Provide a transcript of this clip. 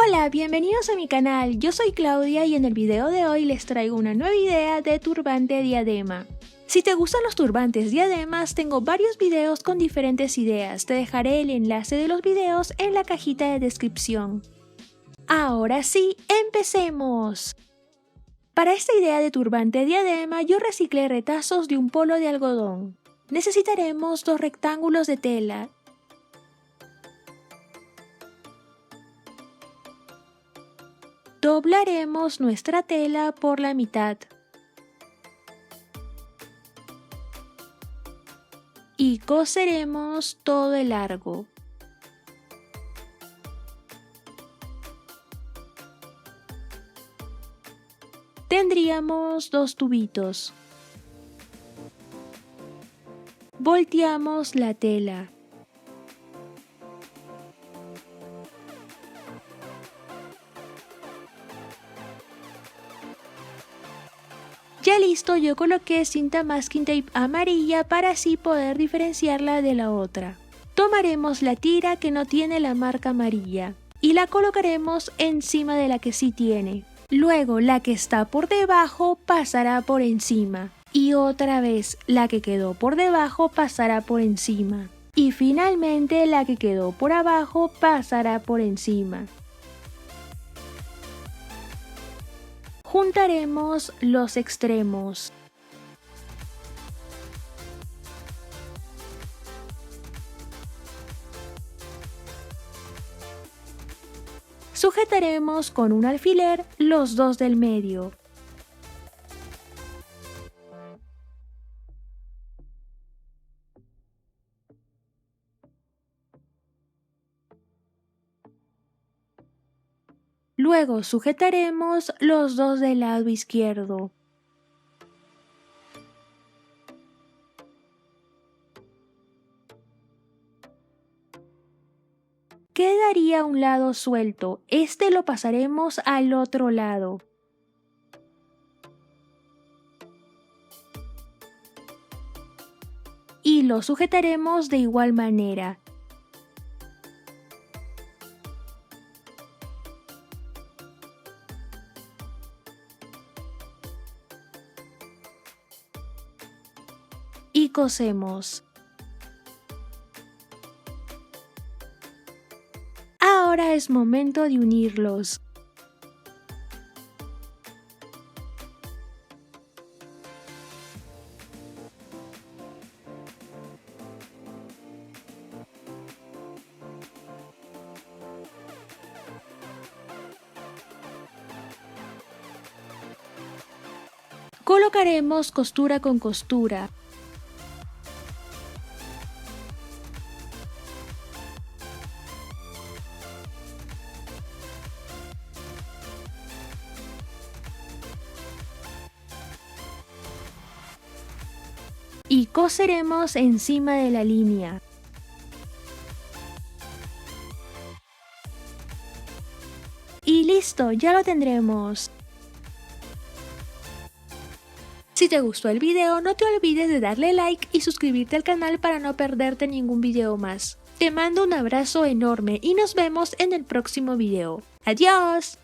Hola, bienvenidos a mi canal, yo soy Claudia y en el video de hoy les traigo una nueva idea de turbante diadema. Si te gustan los turbantes diademas, tengo varios videos con diferentes ideas, te dejaré el enlace de los videos en la cajita de descripción. Ahora sí, ¡empecemos! Para esta idea de turbante diadema yo reciclé retazos de un polo de algodón. Necesitaremos 2 rectángulos de tela. Doblaremos nuestra tela por la mitad y coseremos todo el largo. Tendríamos 2 tubitos. Volteamos la tela. Ya listo, yo coloqué cinta masking tape amarilla para así poder diferenciarla de la otra. Tomaremos la tira que no tiene la marca amarilla y la colocaremos encima de la que sí tiene. Luego la que está por debajo pasará por encima y otra vez la que quedó por debajo pasará por encima y finalmente la que quedó por abajo pasará por encima. Juntaremos los extremos. Sujetaremos con un alfiler los dos del medio. Luego sujetaremos los dos del lado izquierdo. Quedaría un lado suelto, este lo pasaremos al otro lado. Y lo sujetaremos de igual manera. Y cosemos. Ahora es momento de unirlos. Colocaremos costura con costura. Y coseremos encima de la línea. Y listo, ya lo tendremos. Si te gustó el video, no te olvides de darle like y suscribirte al canal para no perderte ningún video más. Te mando un abrazo enorme y nos vemos en el próximo video. ¡Adiós!